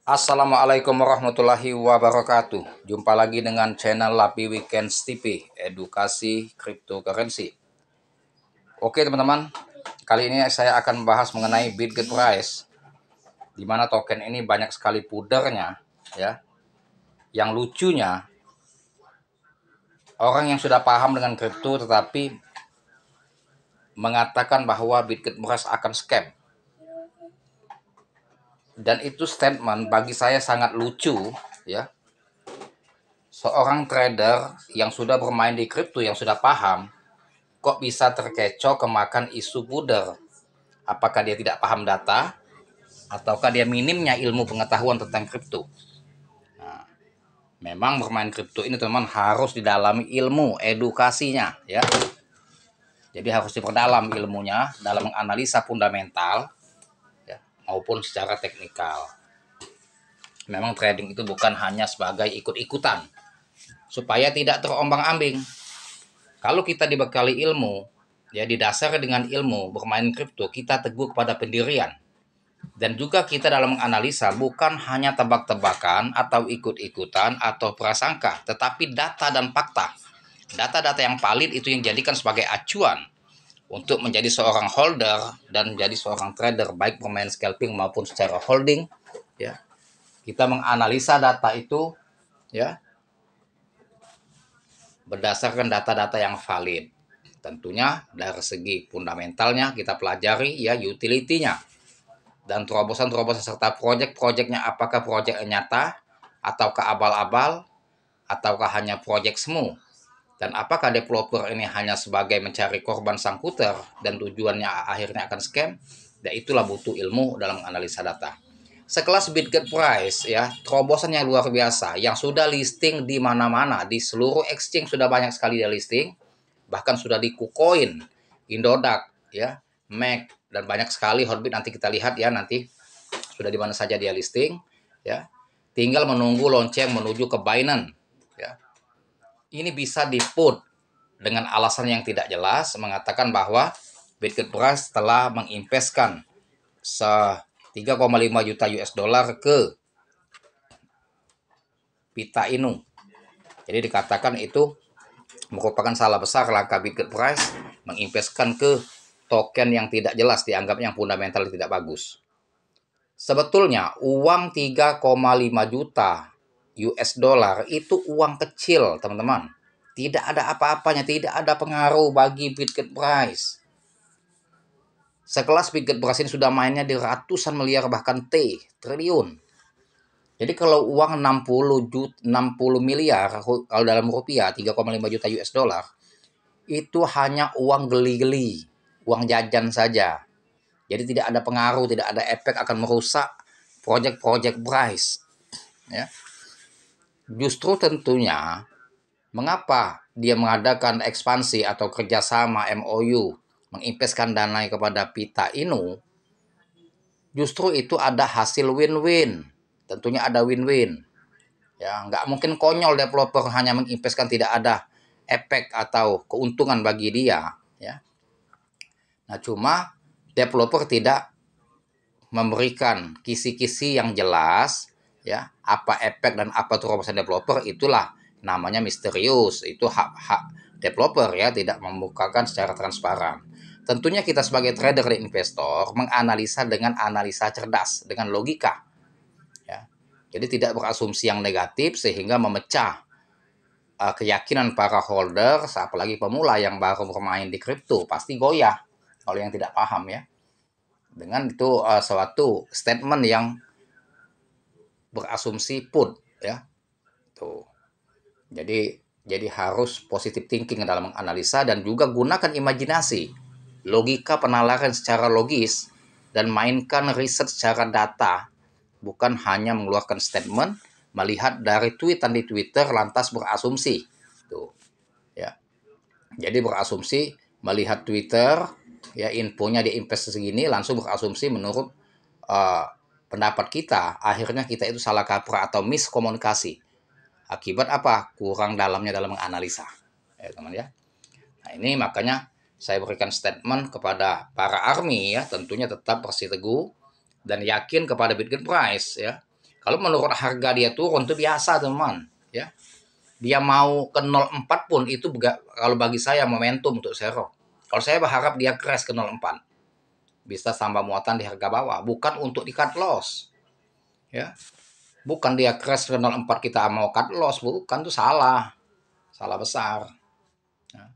Assalamualaikum warahmatullahi wabarakatuh. Jumpa lagi dengan channel Lapi Weekends TV, edukasi cryptocurrency. Oke teman-teman, kali ini saya akan membahas mengenai Bitgetprice, di mana token ini banyak sekali pudernya, ya. Yang lucunya, orang yang sudah paham dengan kripto tetapi mengatakan bahwa Bitgetprice akan scam. Dan itu statement bagi saya sangat lucu, ya. Seorang trader yang sudah bermain di kripto, yang sudah paham, kok bisa terkecoh kemakan isu puder? Apakah dia tidak paham data, ataukah dia minimnya ilmu pengetahuan tentang kripto? Nah, memang bermain kripto ini teman harus didalami ilmu edukasinya, ya. Jadi harus diperdalam ilmunya dalam menganalisa fundamental, ya, maupun secara teknikal. Memang trading itu bukan hanya sebagai ikut-ikutan supaya tidak terombang-ambing. Kalau kita dibekali ilmu, ya didasari dengan ilmu bermain kripto, kita teguh kepada pendirian. Dan juga kita dalam menganalisa bukan hanya tebak-tebakan atau ikut-ikutan atau prasangka, tetapi data dan fakta. Data-data yang valid itu yang dijadikan sebagai acuan untuk menjadi seorang holder dan menjadi seorang trader, baik bermain scalping maupun secara holding. Ya, kita menganalisa data itu, ya, berdasarkan data-data yang valid. Tentunya dari segi fundamentalnya kita pelajari, ya, utility-nya dan terobosan-terobosan serta proyek-proyeknya, apakah proyek nyata ataukah abal-abal ataukah hanya proyek semu, dan apakah developer ini hanya sebagai mencari korban sangkuter dan tujuannya akhirnya akan scam. Dan itulah butuh ilmu dalam analisa data. Sekelas Bitgetprice, ya, terobosan yang luar biasa yang sudah listing di mana-mana, di seluruh exchange sudah banyak sekali dia listing, bahkan sudah di KuCoin, Indodax, ya, Mac, dan banyak sekali Hotbit. Nanti kita lihat, ya, nanti sudah di mana saja dia listing, ya. Tinggal menunggu lonceng menuju ke Binance, ya. Ini bisa di-put dengan alasan yang tidak jelas, mengatakan bahwa Bitgetprice telah menginvestkan 3,5 juta US dollar ke Pita Inu. Jadi dikatakan itu merupakan salah besar langkah Bitgetprice menginvestkan ke token yang tidak jelas, dianggapnya yang fundamental tidak bagus. Sebetulnya uang 3,5 juta US dollar itu uang kecil, teman-teman. Tidak ada apa-apanya, tidak ada pengaruh bagi Bitgetprice. Sekelas Bitgetprice ini sudah mainnya di ratusan miliar bahkan triliun. Jadi kalau uang 60 miliar kalau dalam rupiah 3,5 juta US dollar itu hanya uang geli-geli, uang jajan saja. Jadi tidak ada pengaruh, tidak ada efek akan merusak proyek-proyek Bryce, ya. Justru tentunya mengapa dia mengadakan ekspansi atau kerjasama MOU menginvestkan dana kepada Pita Inu, justru itu ada hasil win-win. Tentunya ada win-win. Ya, nggak mungkin konyol developer hanya menginvestkan tidak ada efek atau keuntungan bagi dia, ya. Nah, cuma developer tidak memberikan kisi-kisi yang jelas, ya, apa efek dan apa terobosan developer, itulah namanya misterius. Itu hak developer, ya, tidak membukakan secara transparan. Tentunya kita sebagai trader dan investor menganalisa dengan analisa cerdas, dengan logika, ya. Jadi tidak berasumsi yang negatif sehingga memecah keyakinan para holder, apalagi pemula yang baru bermain di kripto, pasti goyah oleh yang tidak paham, ya. Dengan itu suatu statement yang berasumsi put, ya. Tuh. Jadi harus positive thinking dalam menganalisa dan juga gunakan imajinasi, logika penalaran secara logis, dan mainkan riset secara data, bukan hanya mengeluarkan statement, melihat dari tweetan di Twitter lantas berasumsi. Tuh, ya. Jadi berasumsi melihat Twitter, ya, infonya di investasi segini, langsung berasumsi menurut uh, pendapat kita, akhirnya kita itu salah kaprah atau miskomunikasi. Akibat apa? Kurang dalamnya dalam menganalisa, ya teman, ya. Nah, ini makanya saya berikan statement kepada para army, ya, tentunya tetap bersiteguh dan yakin kepada Bitgetprice, ya. Kalau menurut harga dia turun itu biasa teman, ya. Dia mau ke 0,4 pun itu kalau bagi saya momentum untuk Sero. Kalau saya berharap dia crash ke 0,4, bisa tambah muatan di harga bawah, bukan untuk di cut loss, ya. Bukan dia crash ke 0,4 kita mau cut loss, bukan, itu salah. Salah besar. Ya.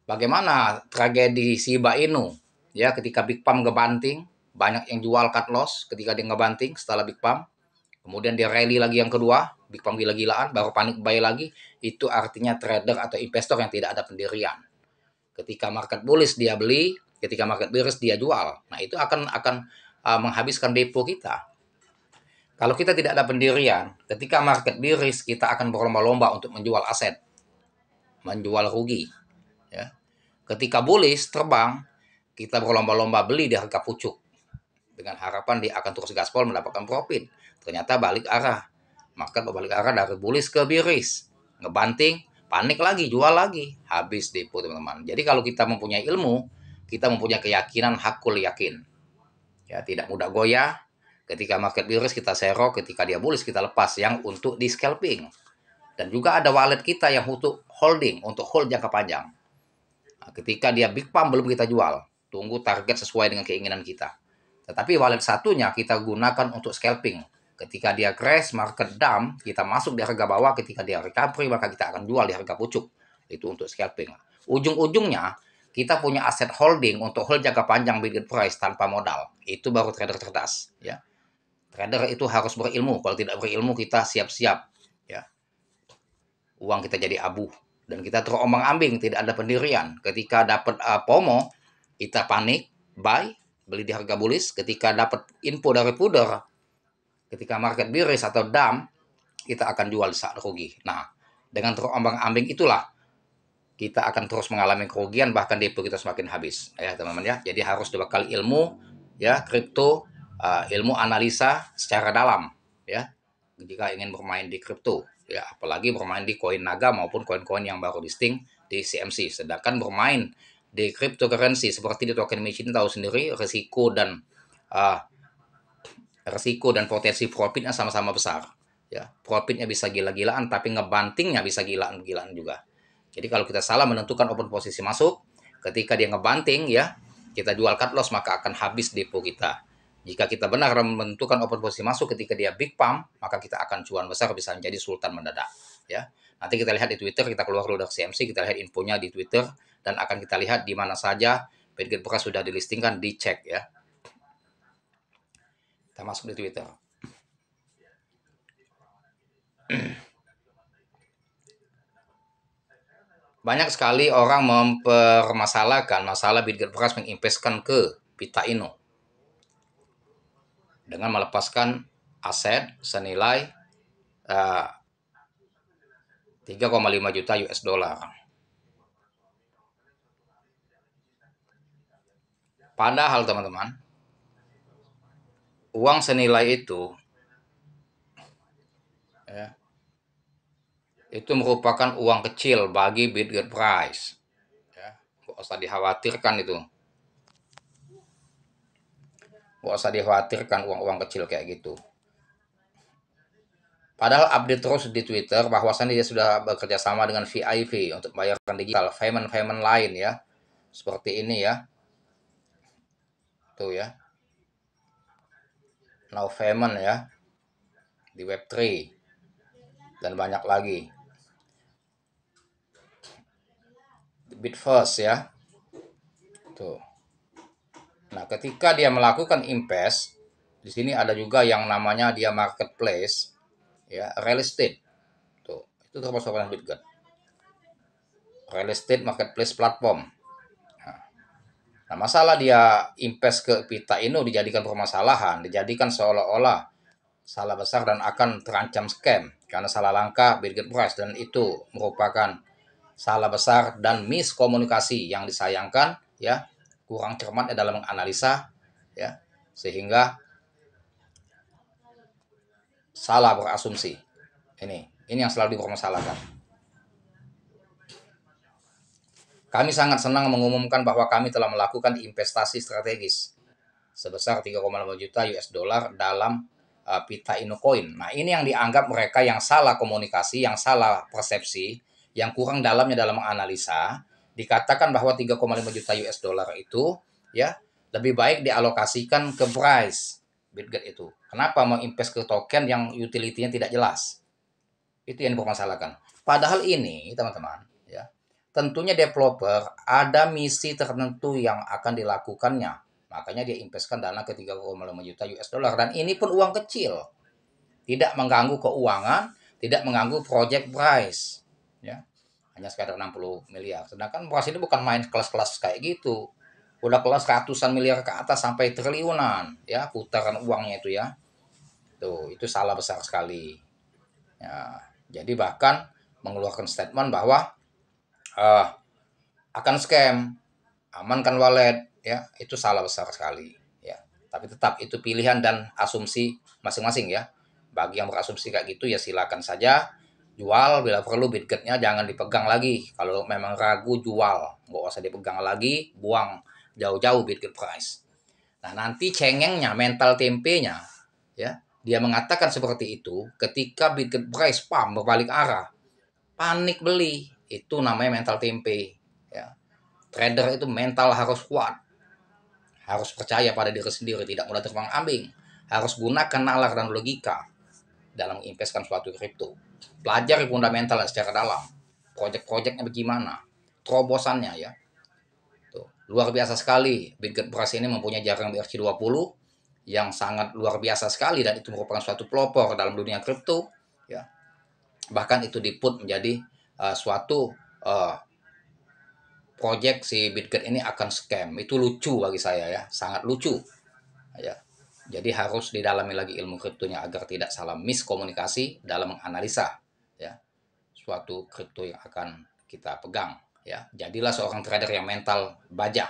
Bagaimana tragedi Shiba Inu, ya, ketika Big Pump ngebanting, banyak yang jual cut loss ketika dia ngebanting setelah Big Pump. Kemudian dia rally lagi yang kedua, Big Pump gila-gilaan, baru panik buy lagi. Itu artinya trader atau investor yang tidak ada pendirian. Ketika market bullish dia beli, ketika market bearish dia jual. Nah, itu akan menghabiskan depo kita. Kalau kita tidak ada pendirian, ketika market bearish kita akan berlomba-lomba untuk menjual aset, menjual rugi. Ya. Ketika bullish terbang, kita berlomba-lomba beli di harga pucuk dengan harapan dia akan terus gaspol mendapatkan profit. Ternyata balik arah, market berbalik arah dari bullish ke bearish, ngebanting, panik lagi, jual lagi, habis depo teman-teman. Jadi kalau kita mempunyai ilmu, kita mempunyai keyakinan, hakul yakin, ya, tidak mudah goyah. Ketika market bearish kita sero, ketika dia bullish kita lepas, yang untuk di scalping. Dan juga ada wallet kita yang untuk holding, untuk hold jangka panjang. Nah, ketika dia big pump belum kita jual, tunggu target sesuai dengan keinginan kita. Tetapi wallet satunya kita gunakan untuk scalping. Ketika dia crash, market dump, kita masuk di harga bawah. Ketika dia recovery, maka kita akan jual di harga pucuk. Itu untuk scalping. Ujung-ujungnya, kita punya aset holding untuk hold jangka panjang bid price tanpa modal. Itu baru trader cerdas. Ya. Trader itu harus berilmu. Kalau tidak berilmu, kita siap-siap. Ya. Uang kita jadi abu. Dan kita terombang-ambing, tidak ada pendirian. Ketika dapat FOMO, kita panik, buy, beli di harga bullish. Ketika dapat info dari pudar, ketika market bearish atau dump, kita akan jual saat rugi. Nah, dengan terombang-ambing itulah kita akan terus mengalami kerugian, bahkan depo kita semakin habis, ya teman-teman ya. Jadi harus dibekali ilmu, ya, kripto, ilmu analisa secara dalam, ya, jika ingin bermain di kripto, ya, apalagi bermain di koin naga maupun koin-koin yang baru listing di CMC. Sedangkan bermain di cryptocurrency seperti di token machine, tahu sendiri resiko dan potensi profitnya sama-sama besar, ya. Profitnya bisa gila-gilaan, tapi ngebantingnya bisa gilaan-gilaan juga. Jadi kalau kita salah menentukan open posisi masuk, ketika dia ngebanting, ya, kita jual cut loss, maka akan habis depo kita. Jika kita benar menentukan open posisi masuk ketika dia big pump, maka kita akan cuan besar, bisa menjadi sultan mendadak, ya. Nanti kita lihat di Twitter, kita keluar dulu dari CMC, kita lihat infonya di Twitter, dan akan kita lihat di mana saja Bitget Beras sudah dilistingkan, dicek, ya. Kita masuk di Twitter. Banyak sekali orang mempermasalahkan masalah Bitget Beras menginvestkan ke Pita Inu dengan melepaskan aset senilai 3,5 juta US dollar. Padahal teman-teman, uang senilai itu, ya, itu merupakan uang kecil bagi Bitget Price. Ya, nggak usah dikhawatirkan itu. Nggak usah dikhawatirkan uang-uang kecil kayak gitu. Padahal update terus di Twitter bahwasannya dia sudah bekerja sama dengan VIV untuk bayarkan digital, payment lain, ya. Seperti ini, ya. Tuh, ya. Now payment, ya. Di Web3 dan banyak lagi. Bitfirst, ya. Tuh. Nah, ketika dia melakukan invest, di sini ada juga yang namanya dia marketplace, ya, real estate. Tuh, itu termasuk orang Bitget. Real estate marketplace platform. Nah, masalah dia invest ke Pita ini dijadikan permasalahan, dijadikan seolah-olah salah besar dan akan terancam scam karena salah langkah Bitget Price, dan itu merupakan salah besar dan miskomunikasi yang disayangkan, ya, kurang cermat dalam menganalisa, ya, sehingga salah berasumsi. Ini yang selalu dipermasalahkan. Kami sangat senang mengumumkan bahwa kami telah melakukan investasi strategis sebesar 3,5 juta US dollar dalam Pita Inocoin. Nah, ini yang dianggap mereka yang salah komunikasi, yang salah persepsi, yang kurang dalamnya dalam menganalisa. Dikatakan bahwa 3,5 juta US dollar itu ya lebih baik dialokasikan ke Bryce Bitget itu. Kenapa mau invest ke token yang utility-nya tidak jelas? Itu yang dipermasalahkan. Padahal ini, teman-teman, ya, tentunya developer ada misi tertentu yang akan dilakukannya. Makanya dia investkan dana ke 3,5 juta US dollar dan ini pun uang kecil. Tidak mengganggu keuangan, tidak mengganggu project price, ya. Hanya sekitar 60 miliar. Sedangkan price ini bukan main kelas-kelas kayak gitu. Udah kelas ratusan miliar ke atas sampai triliunan, ya, putaran uangnya itu ya. Tuh, itu salah besar sekali. Ya, jadi bahkan mengeluarkan statement bahwa uh, akan scam, amankan wallet, ya itu salah besar sekali. Ya, tapi tetap itu pilihan dan asumsi masing-masing ya. Bagi yang berasumsi kayak gitu ya silakan saja jual, bila perlu Bitgetnya jangan dipegang lagi. Kalau memang ragu jual, nggak usah dipegang lagi, buang jauh-jauh Bitget price. Nah nanti cengengnya, mental tempenya, ya dia mengatakan seperti itu ketika Bitget price pam berbalik arah, panik beli, itu namanya mental tempe. Ya. Trader itu mental harus kuat, harus percaya pada diri sendiri, tidak mudah terbang-ambing, harus gunakan nalar dan logika dalam menginvestkan suatu kripto. Pelajari fundamental secara dalam, project-projectnya bagaimana, terobosannya ya. Tuh, luar biasa sekali. Bitget Price ini mempunyai jaringan BRC20 yang sangat luar biasa sekali dan itu merupakan suatu pelopor dalam dunia kripto ya. Bahkan itu diput menjadi suatu uh, project si Bitget ini akan scam. Itu lucu bagi saya ya, sangat lucu ya. Jadi harus didalami lagi ilmu kriptonya agar tidak salah miskomunikasi dalam menganalisa ya suatu kripto yang akan kita pegang ya. Jadilah seorang trader yang mental baja,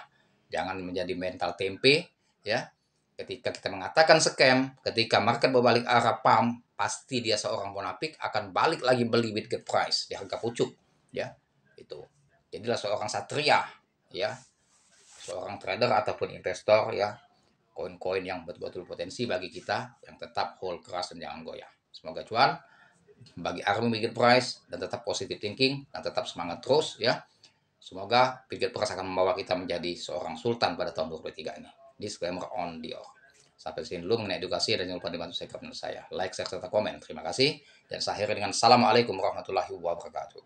jangan menjadi mental tempe ya. Ketika kita mengatakan scam, ketika market berbalik arah pump, pasti dia seorang munafik akan balik lagi beli Bitget price di harga pucuk ya. Itu. Jadilah seorang satria ya, seorang trader ataupun investor ya, koin-koin yang betul-betul potensi bagi kita yang tetap hold keras dan jangan goyah. Semoga cuan bagi Army Bitget Price dan tetap positive thinking dan tetap semangat terus ya. Semoga Bitget Price akan membawa kita menjadi seorang sultan pada tahun 2023 ini. Disclaimer on Dior. Sampai sini dulu mengenai edukasi dan jangan lupa dibantu saya, like, share, serta komen. Terima kasih dan saya akhiri dengan assalamualaikum warahmatullahi wabarakatuh.